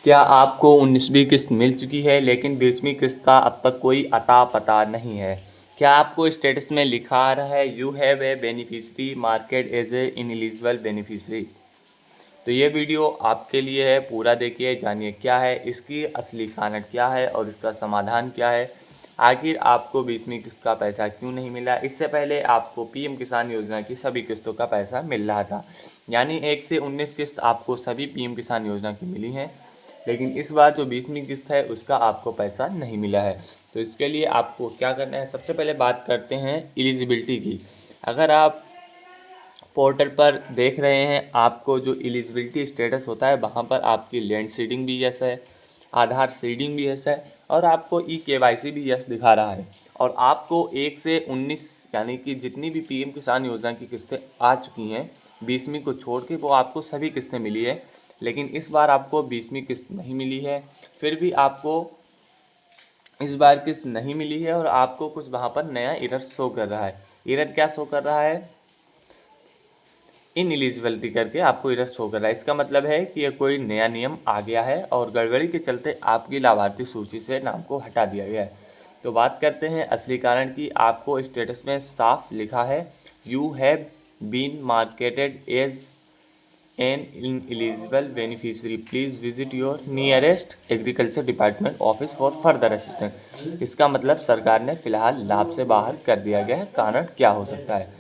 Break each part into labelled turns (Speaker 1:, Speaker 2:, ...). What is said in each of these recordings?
Speaker 1: क्या आपको 19वीं किस्त मिल चुकी है लेकिन 20वीं किस्त का अब तक कोई अता पता नहीं है? क्या आपको स्टेटस में लिखा आ रहा है you have a beneficiary marked as a ineligible beneficiary? तो ये वीडियो आपके लिए है, पूरा देखिए, जानिए क्या है इसकी असली कारण, क्या है और इसका समाधान क्या है। आखिर आपको 20वीं किस्त का पैसा क्यों नहीं मिला? इससे पहले आपको पीएम किसान योजना की सभी किस्तों का पैसा मिल रहा था, यानी 1 से 19 किस्त आपको सभी पीएम किसान योजना की मिली हैं, लेकिन इस बार जो 20वीं किस्त है उसका आपको पैसा नहीं मिला है। तो इसके लिए आपको क्या करना है, सबसे पहले बात करते हैं एलिजिबिलिटी की। अगर आप पोर्टल पर देख रहे हैं, आपको जो एलिजिबिलिटी स्टेटस होता है वहाँ पर आपकी लैंड सीडिंग भी यस है, आधार सीडिंग भी यस है और आपको केवाईसी भी यस दिखा रहा है। और आपको 1 से 19 यानी कि जितनी भी पीएम किसान योजना की किस्तें आ चुकी हैं 20वीं को छोड़ के, वो आपको सभी किस्तें मिली है, लेकिन इस बार आपको 20वीं किस्त नहीं मिली है। फिर भी आपको इस बार किस्त नहीं मिली है और आपको कुछ वहाँ पर नया एरर शो कर रहा है। एरर क्या शो कर रहा है? इनएलिजिबिलिटी करके आपको एरर शो कर रहा है। इसका मतलब है कि ये कोई नया नियम आ गया है और गड़बड़ी के चलते आपकी लाभार्थी सूची से नाम को हटा दिया गया है। तो बात करते हैं असली कारण की। आपको स्टेटस में साफ लिखा है you have been marked as an ineligible beneficiary, please visit your nearest agriculture department office for further assistance. इसका मतलब सरकार ने फिलहाल लाभ से बाहर कर दिया गया है। कारण क्या हो सकता है?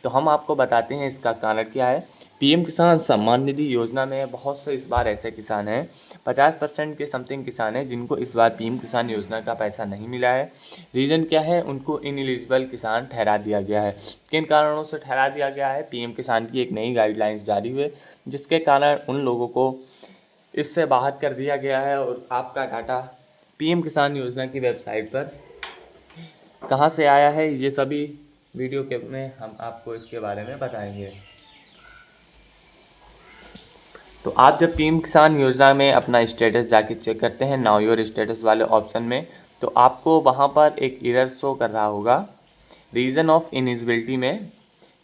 Speaker 1: तो हम आपको बताते हैं इसका कारण क्या है। पीएम किसान सम्मान निधि योजना में बहुत से इस बार ऐसे किसान हैं, 50% के समथिंग किसान हैं जिनको इस बार पीएम किसान योजना का पैसा नहीं मिला है। रीज़न क्या है? उनको इनएलिजिबल किसान ठहरा दिया गया है। किन कारणों से ठहरा दिया गया है? पीएम किसान की एक नई गाइडलाइंस जारी हुई जिसके कारण उन लोगों को इससे बाहर कर दिया गया है। और आपका डाटा पीएम किसान योजना की वेबसाइट पर कहाँ से आया है, ये सभी वीडियो के में हम आपको इसके बारे में बताएंगे। तो आप जब पीएम किसान योजना में अपना स्टेटस जाके चेक करते हैं नाउ योर स्टेटस वाले ऑप्शन में, तो आपको वहाँ पर एक एरर शो कर रहा होगा रीज़न ऑफ इनएलिजिबिलिटी में,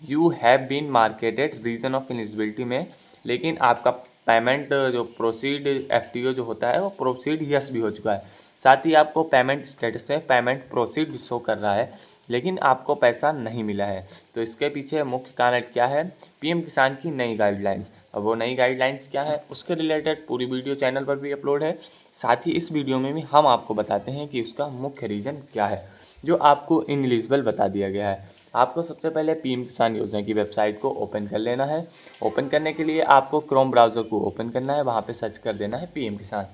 Speaker 1: you have been marketed reason of ineligibility में, लेकिन आपका पेमेंट जो प्रोसीड एफटीओ जो होता है वो प्रोसीड यस भी हो चुका है। साथ ही आपको पेमेंट स्टेटस में पेमेंट प्रोसीड भी शो कर रहा है, लेकिन आपको पैसा नहीं मिला है। तो इसके पीछे मुख्य कारण क्या है? पीएम किसान की नई गाइडलाइंस। अब वो नई गाइडलाइंस क्या है उसके रिलेटेड पूरी वीडियो चैनल पर भी अपलोड है। साथ ही इस वीडियो में भी हम आपको बताते हैं कि उसका मुख्य रीज़न क्या है जो आपको इनएलिजिबल बता दिया गया है। आपको सबसे पहले पीएम किसान योजना की वेबसाइट को ओपन कर लेना है। ओपन करने के लिए आपको क्रोम ब्राउज़र को ओपन करना है, वहाँ पे सर्च कर देना है पीएम किसान।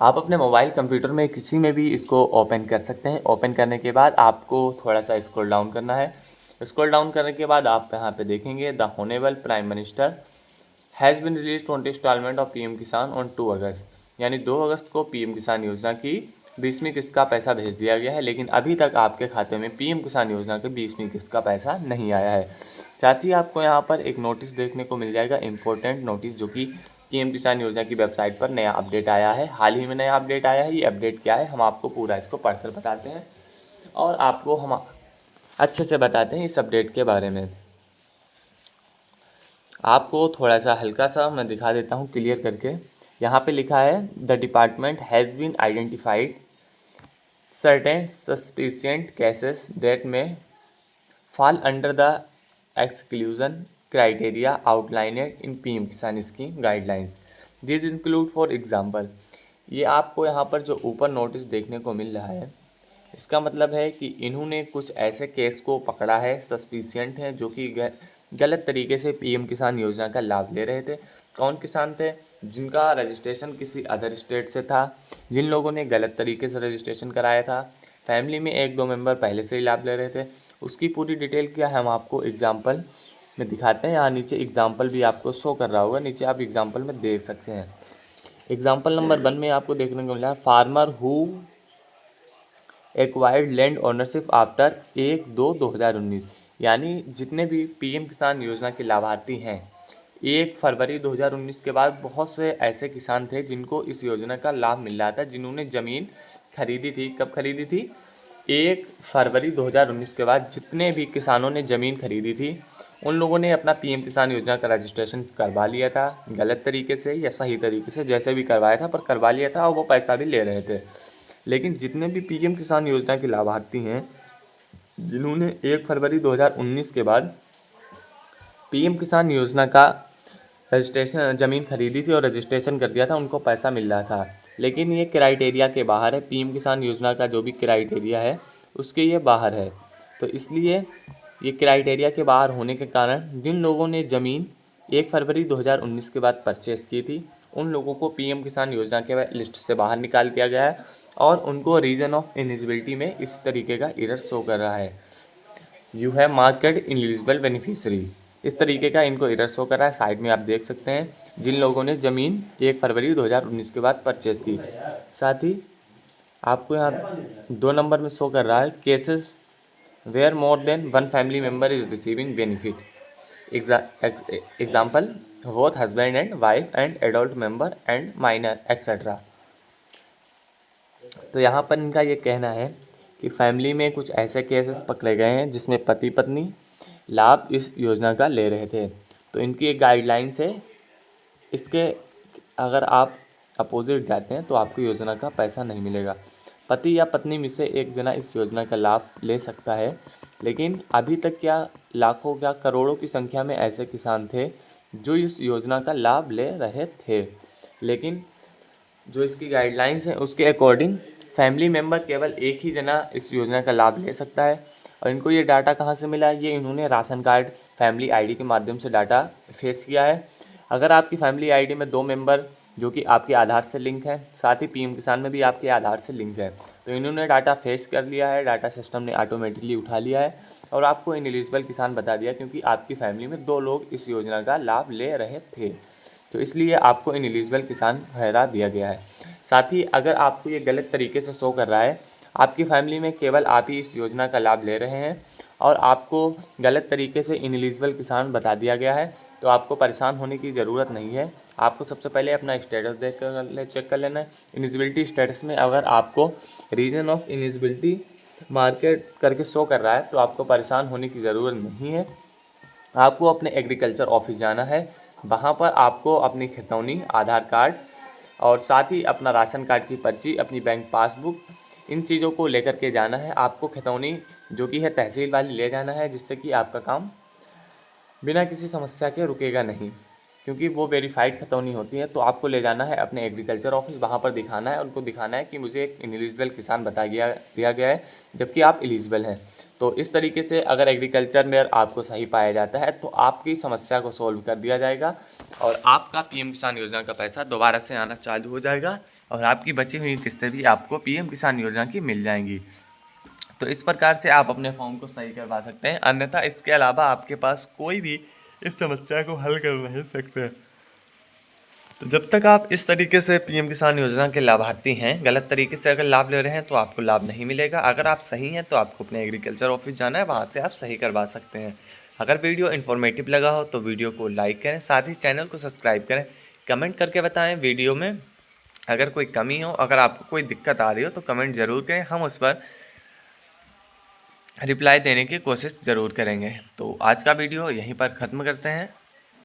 Speaker 1: आप अपने मोबाइल कंप्यूटर में किसी में भी इसको ओपन कर सकते हैं। ओपन करने के बाद आपको थोड़ा सा स्क्रॉल डाउन करना है। स्क्रॉल डाउन करने के बाद आप यहाँ पे देखेंगे the honourable prime minister has been release 20 instalment of PM Kisan on 2 August, यानी 2 अगस्त को पीएम किसान योजना की 20वीं किस्त का पैसा भेज दिया गया है, लेकिन अभी तक आपके खाते में पीएम किसान योजना की 20वीं किस्त का पैसा नहीं आया है। साथ ही आपको यहाँ पर एक नोटिस देखने को मिल जाएगा, इंपॉर्टेंट नोटिस, जो कि पीएम किसान योजना की वेबसाइट पर नया अपडेट आया है। हाल ही में नया अपडेट आया है। ये अपडेट क्या है हम आपको पूरा इसको पढ़कर बताते हैं और आपको हम अच्छे से बताते हैं इस अपडेट के बारे में। आपको थोड़ा सा हल्का सा मैं दिखा देता हूँ क्लियर करके। यहाँ पे लिखा है the department has been identified certain suspicious cases that में fall under the exclusion criteria outlined in PM Kisan scheme guidelines. These include for example, ये आपको यहाँ पर जो ऊपर नोटिस देखने को मिल रहा है इसका मतलब है कि इन्होंने कुछ ऐसे केस को पकड़ा है, सस्पिशिएंट हैं, जो कि गलत तरीके से पीएम किसान योजना का लाभ ले रहे थे। कौन किसान थे? जिनका रजिस्ट्रेशन किसी अदर स्टेट से था, जिन लोगों ने गलत तरीके से रजिस्ट्रेशन कराया था, फैमिली में 1-2 मेंबर पहले से ही लाभ ले रहे थे। उसकी पूरी डिटेल क्या है हम आपको एग्जाम्पल में दिखाते हैं। यहाँ नीचे एग्जाम्पल भी आपको शो कर रहा होगा, नीचे आप एग्जाम्पल में देख सकते हैं। एग्जाम्पल नंबर 1 में आपको देखने को मिला है farmer who acquired land ownership after 1/2/2019, यानी जितने भी पीएम किसान योजना के लाभार्थी हैं 1 फरवरी 2019 के बाद बहुत से ऐसे किसान थे जिनको इस योजना का लाभ मिल रहा था, जिन्होंने ज़मीन खरीदी थी। कब खरीदी थी? 1 फरवरी 2019 के बाद जितने भी किसानों ने ज़मीन खरीदी थी उन लोगों ने अपना पीएम किसान योजना का रजिस्ट्रेशन करवा लिया था, गलत तरीके से या सही तरीके से, जैसे भी करवाया था, पर करवा लिया था और वो पैसा भी ले रहे थे। लेकिन जितने भी पीएम किसान योजना के लाभार्थी हैं, जिन्होंने 1 फरवरी 2019 के बाद पीएम किसान योजना का रजिस्ट्रेशन ज़मीन खरीदी थी और रजिस्ट्रेशन कर दिया था, उनको पैसा मिल रहा था। लेकिन ये क्राइटेरिया के बाहर है, पीएम किसान योजना का जो भी क्राइटेरिया है उसके ये बाहर है। तो इसलिए ये क्राइटेरिया के बाहर होने के कारण जिन लोगों ने ज़मीन 1 फरवरी 2019 के बाद परचेस की थी, उन लोगों को पीएम किसान योजना के लिस्ट से बाहर निकाल दिया गया है और उनको रीजन ऑफ इलिजिबिलिटी में इस तरीके का एरर शो कर रहा है, यू हैव मार्केड इनएलिजिबल बेनिफिशियरी। इस तरीके का इनको एरर शो कर रहा है। साइड में आप देख सकते हैं जिन लोगों ने ज़मीन 1 फरवरी 2019 के बाद परचेज की। साथ ही आपको यहाँ 2 नंबर में शो कर रहा है cases where more than 1 family member is receiving benefit, example both husband and wife and adult member and minor etcetera. तो यहाँ पर इनका ये कहना है कि फैमिली में कुछ ऐसे केसेस पकड़े गए हैं जिसमें पति पत्नी लाभ इस योजना का ले रहे थे। तो इनकी एक गाइडलाइंस है, इसके अगर आप अपोजिट जाते हैं तो आपको योजना का पैसा नहीं मिलेगा। पति या पत्नी में से एक जना इस योजना का लाभ ले सकता है, लेकिन अभी तक क्या लाखों क्या करोड़ों की संख्या में ऐसे किसान थे जो इस योजना का लाभ ले रहे थे। लेकिन जो इसकी गाइडलाइंस है उसके अकॉर्डिंग फैमिली मेम्बर केवल एक ही जना इस योजना का लाभ ले सकता है। और इनको ये डाटा कहाँ से मिला है? ये इन्होंने राशन कार्ड फैमिली आईडी के माध्यम से डाटा फेस किया है। अगर आपकी फैमिली आईडी में 2 मेंबर जो कि आपके आधार से लिंक है, साथ ही पीएम किसान में भी आपके आधार से लिंक है, तो इन्होंने डाटा फेस कर लिया है, डाटा सिस्टम ने ऑटोमेटिकली उठा लिया है और आपको इनएलिजिबल किसान बता दिया, क्योंकि आपकी फैमिली में 2 लोग इस योजना का लाभ ले रहे थे। तो इसलिए आपको इनएलिजिबल किसान ठहरा दिया गया है। साथ ही अगर आपको ये गलत तरीके से शो कर रहा है, आपकी फैमिली में केवल आप ही इस योजना का लाभ ले रहे हैं और आपको गलत तरीके से इनएलिजिबल किसान बता दिया गया है, तो आपको परेशान होने की ज़रूरत नहीं है। आपको सबसे पहले अपना स्टेटस देख कर चेक कर लेना है। इलिजिबिलिटी स्टेटस में अगर आपको रीजन ऑफ इलिजिबिलिटी मार्केट करके शो कर रहा है तो आपको परेशान होने की ज़रूरत नहीं है। आपको अपने एग्रीकल्चर ऑफिस जाना है, वहाँ पर आपको अपनी खतौनी, आधार कार्ड और साथ ही अपना राशन कार्ड की पर्ची, अपनी बैंक पासबुक, इन चीज़ों को लेकर के जाना है। आपको खतौनी जो कि है तहसील वाली ले जाना है, जिससे कि आपका काम बिना किसी समस्या के रुकेगा नहीं, क्योंकि वो वेरीफाइड खतौनी होती है। तो आपको ले जाना है अपने एग्रीकल्चर ऑफिस, वहाँ पर दिखाना है, उनको दिखाना है कि मुझे एक इनएलिजिबल किसान दिया गया है जबकि आप एलिजिबल हैं। तो इस तरीके से अगर एग्रीकल्चर में आपको सही पाया जाता है तो आपकी समस्या को सॉल्व कर दिया जाएगा और आपका पीएम किसान योजना का पैसा दोबारा से आना चालू हो जाएगा और आपकी बची हुई किस्तें भी आपको पीएम किसान योजना की मिल जाएंगी। तो इस प्रकार से आप अपने फॉर्म को सही करवा सकते हैं, अन्यथा इसके अलावा आपके पास कोई भी इस समस्या को हल कर नहीं सकते। तो जब तक आप इस तरीके से पीएम किसान योजना के लाभार्थी हैं, गलत तरीके से अगर लाभ ले रहे हैं तो आपको लाभ नहीं मिलेगा। अगर आप सही हैं तो आपको अपने एग्रीकल्चर ऑफिस जाना है, वहाँ से आप सही करवा सकते हैं। अगर वीडियो इन्फॉर्मेटिव लगा हो तो वीडियो को लाइक करें, साथ ही चैनल को सब्सक्राइब करें। कमेंट करके बताएं वीडियो में अगर कोई कमी हो, अगर आपको कोई दिक्कत आ रही हो तो कमेंट ज़रूर करें, हम उस पर रिप्लाई देने की कोशिश ज़रूर करेंगे। तो आज का वीडियो यहीं पर ख़त्म करते हैं।